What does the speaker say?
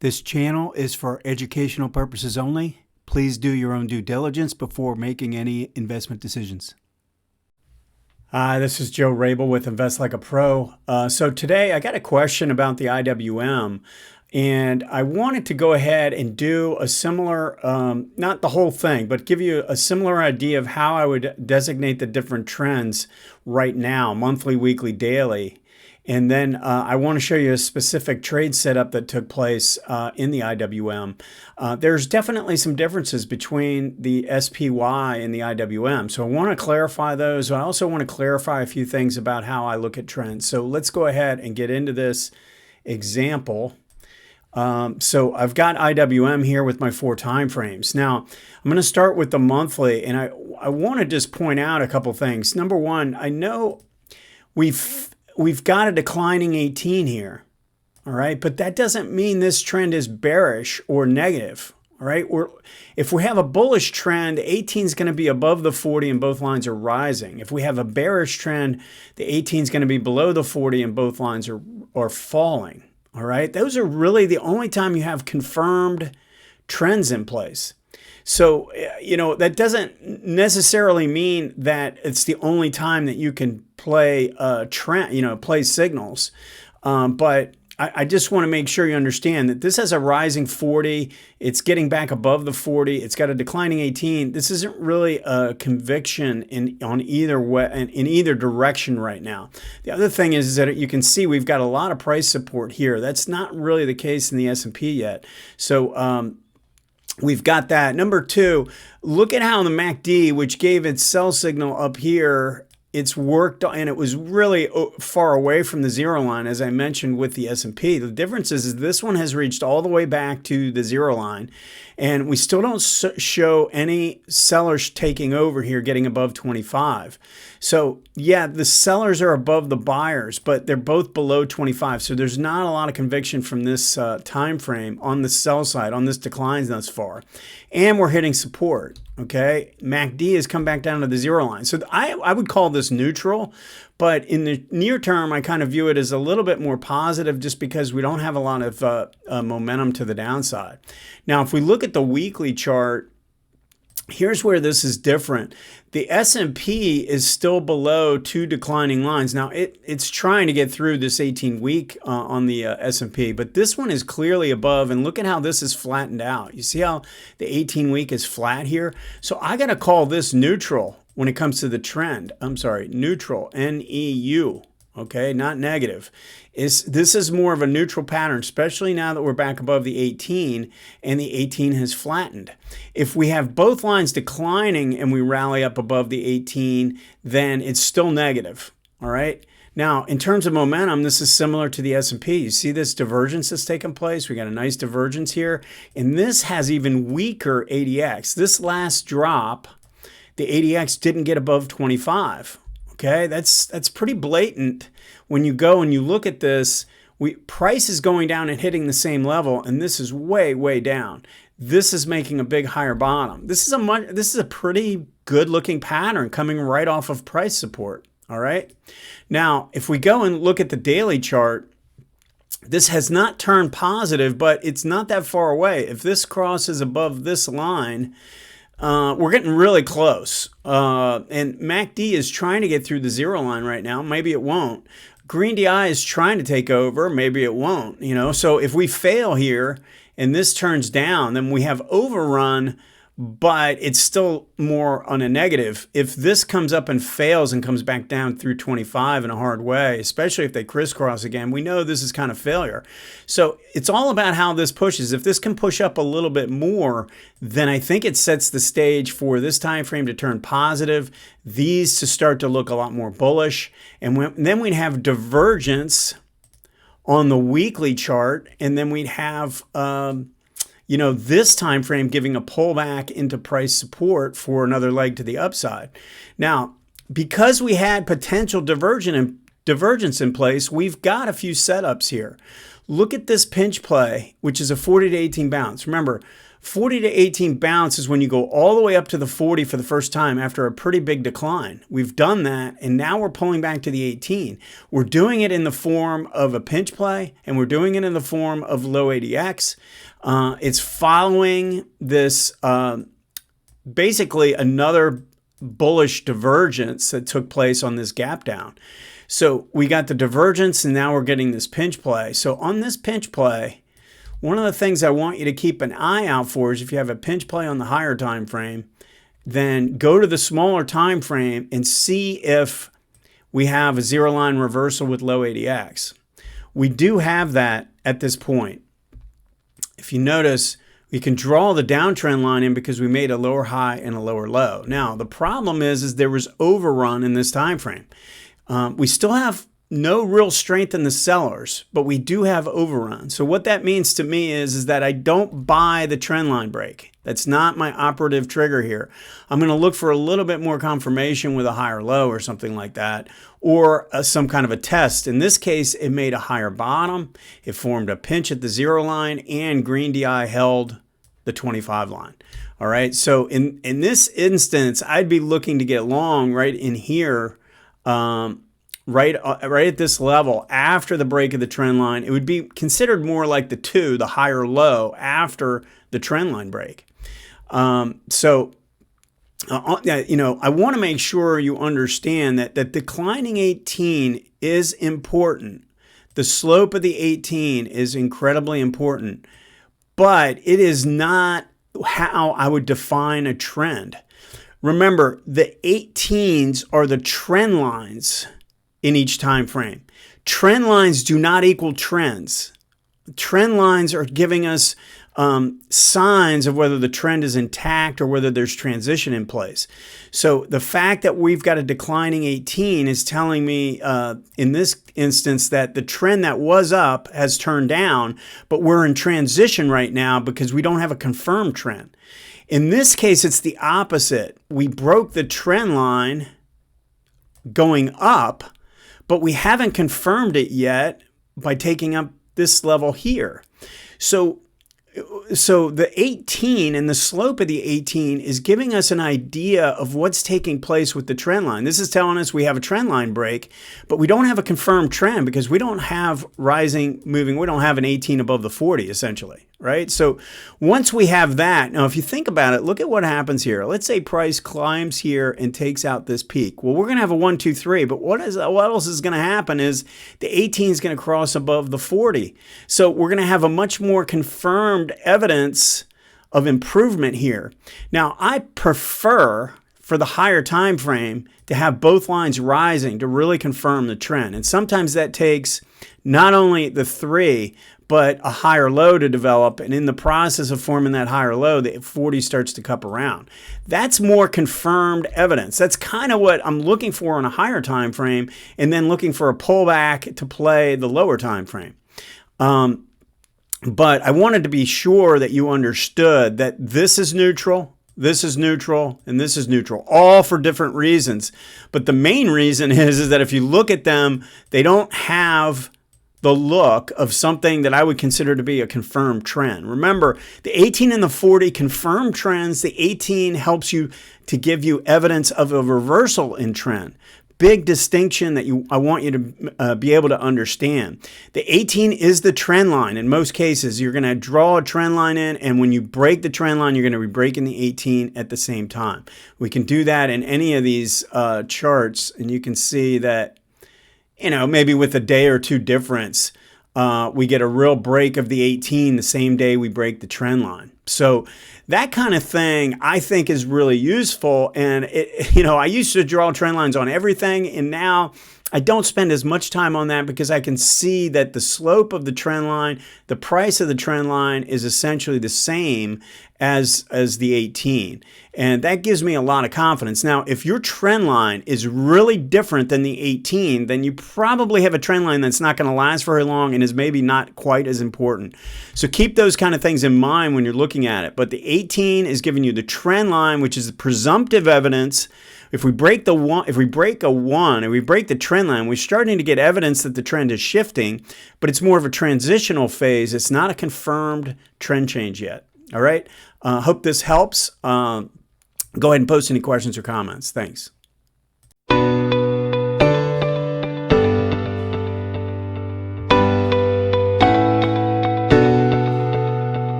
This channel is for educational purposes only. Please do your own due diligence before making any investment decisions. Hi, this is Joe Rabil with Invest Like a Pro. So today I got a question about the IWM, and I wanted to go ahead and do a similar, not the whole thing, but give you a similar idea of how I would designate the different trends right now, monthly, weekly, daily. And then I want to show you a specific trade setup that took place in the IWM. There's definitely some differences between the SPY and the IWM. So I want to clarify those. I also want to clarify a few things about how I look at trends. So let's go ahead and get into this example. So I've got IWM here with my 4 time frames. Now I'm going to start with the monthly, and I want to just point out a couple things. Number one, I know we've got a declining 18 here, all right? But that doesn't mean this trend is bearish or negative, all right? If we have a bullish trend, 18 is going to be above the 40 and both lines are rising. If we have a bearish trend, the 18 is going to be below the 40 and both lines are falling, all right? Those are really the only time you have confirmed trends in place. So, that doesn't necessarily mean that it's the only time that you can play trend, play signals. But I just want to make sure you understand that this has a rising 40. It's getting back above the 40. It's got a declining 18. This isn't really a conviction on either way, in either direction right now. The other thing is that you can see we've got a lot of price support here. That's not really the case in the S&P yet. So, we've got that. Number two, look at how the MACD, which gave its sell signal up here, it's worked and it was really far away from the zero line, as I mentioned with the S&P. The difference is this one has reached all the way back to the zero line, and we still don't show any sellers taking over here, getting above 25. So yeah, the sellers are above the buyers, but they're both below 25. So there's not a lot of conviction from this time frame on the sell side, on this declines thus far. And we're hitting support, okay? MACD has come back down to the zero line. So I would call this neutral, but in the near term, I kind of view it as a little bit more positive just because we don't have a lot of momentum to the downside. Now, if we look at the weekly chart, here's where this is different. The S&P is still below 2 declining lines. Now, it's trying to get through this 18-week on the S&P, but this one is clearly above, and look at how this is flattened out. You see how the 18-week is flat here? So I got to call this neutral when it comes to the trend. I'm sorry, neutral, N-E-U. Okay, not negative. This is more of a neutral pattern, especially now that we're back above the 18 and the 18 has flattened. If we have both lines declining and we rally up above the 18, then it's still negative, all right? Now, in terms of momentum, this is similar to the S&P. You see this divergence that's taken place? We got a nice divergence here, and this has even weaker ADX. This last drop, the ADX didn't get above 25. Okay, that's pretty blatant when you go and you look at this. Price is going down and hitting the same level, and this is way, way down. This is making a big higher bottom. This is a pretty good looking pattern coming right off of price support. All right. Now, if we go and look at the daily chart, this has not turned positive, but it's not that far away. If this crosses above this line, we're getting really close. And MACD is trying to get through the zero line right now. Maybe it won't. Green DI is trying to take over. Maybe it won't. So if we fail here and this turns down, then we have overrun, but it's still more on a negative. If this comes up and fails and comes back down through 25 in a hard way, especially if they crisscross again, we know this is kind of failure. So it's all about how this pushes. If this can push up a little bit more, then I think it sets the stage for this time frame to turn positive, these to start to look a lot more bullish, and then we'd have divergence on the weekly chart, and then we'd have this time frame giving a pullback into price support for another leg to the upside. Now, because we had potential divergence in place, we've got a few setups here. look at this pinch play, which is a 40 to 18 bounce. Remember, 40 to 18 bounce is when you go all the way up to the 40 for the first time after a pretty big decline. We've done that, and now we're pulling back to the 18. We're doing it in the form of a pinch play, and we're doing it in the form of low ADX. It's following this basically another bullish divergence that took place on this gap down. So we got the divergence, and now we're getting this pinch play. So on this pinch play, one of the things I want you to keep an eye out for is if you have a pinch play on the higher time frame, then go to the smaller time frame and see if we have a zero line reversal with low ADX. We do have that at this point. If you notice, we can draw the downtrend line in because we made a lower high and a lower low. Now, the problem is there was overrun in this time frame. We still have no real strength in the sellers, but we do have overrun. So what that means to me is that I don't buy the trend line break. That's not my operative trigger here. I'm going to look for a little bit more confirmation with a higher low or something like that, or some kind of a test. In this case, it made a higher bottom. It formed a pinch at the 0 line, and green DI held the 25 line. All right. So in this instance, I'd be looking to get long right in here. Right at this level after the break of the trend line. It would be considered more like the higher low after the trend line break. I want to make sure you understand that declining 18 is important. The slope of the 18 is incredibly important, but it is not how I would define a trend. Remember, the 18s are the trend lines in each time frame. Trend lines do not equal trends. Trend lines are giving us signs of whether the trend is intact or whether there's transition in place. So the fact that we've got a declining 18 is telling me in this instance that the trend that was up has turned down, but we're in transition right now because we don't have a confirmed trend. In this case, it's the opposite. We broke the trend line going up, but we haven't confirmed it yet by taking up this level here. So the 18 and the slope of the 18 is giving us an idea of what's taking place with the trend line. This is telling us we have a trend line break, but we don't have a confirmed trend because we don't have rising, moving. We don't have an 18 above the 40 essentially, right? So once we have that, now if you think about it, look at what happens here. Let's say price climbs here and takes out this peak. Well, we're going to have a 1, 2, 3, but what else is going to happen is the 18 is going to cross above the 40. So we're going to have a much more confirmed evidence of improvement here. Now, I prefer for the higher time frame to have both lines rising to really confirm the trend. And sometimes that takes not only the 3, but a higher low to develop. And in the process of forming that higher low, the 40 starts to cup around. That's more confirmed evidence. That's kind of what I'm looking for on a higher time frame, and then looking for a pullback to play the lower time frame. But I wanted to be sure that you understood that this is neutral, this is neutral, and this is neutral, all for different reasons. But the main reason is that if you look at them, they don't have the look of something that I would consider to be a confirmed trend. Remember, the 18 and the 40 confirmed trends. The 18 helps you to give you evidence of a reversal in trend. Big distinction that I want you to be able to understand. The 18 is the trend line. In most cases, you're going to draw a trend line in, and when you break the trend line, you're going to be breaking the 18 at the same time. We can do that in any of these charts, and you can see that, maybe with a day or two difference, we get a real break of the 18 the same day we break the trend line. So that kind of thing I think is really useful. And I used to draw trend lines on everything, and now I don't spend as much time on that because I can see that the slope of the trend line, the price of the trend line is essentially the same as the 18. And that gives me a lot of confidence. Now, if your trend line is really different than the 18, then you probably have a trend line that's not going to last very long and is maybe not quite as important. So keep those kind of things in mind when you're looking at it. But the 18 is giving you the trend line, which is the presumptive evidence. If we break the one, if we break a 1 and we break the trend line, we're starting to get evidence that the trend is shifting, but it's more of a transitional phase. It's not a confirmed trend change yet. All right. Hope this helps. Go ahead and post any questions or comments. Thanks.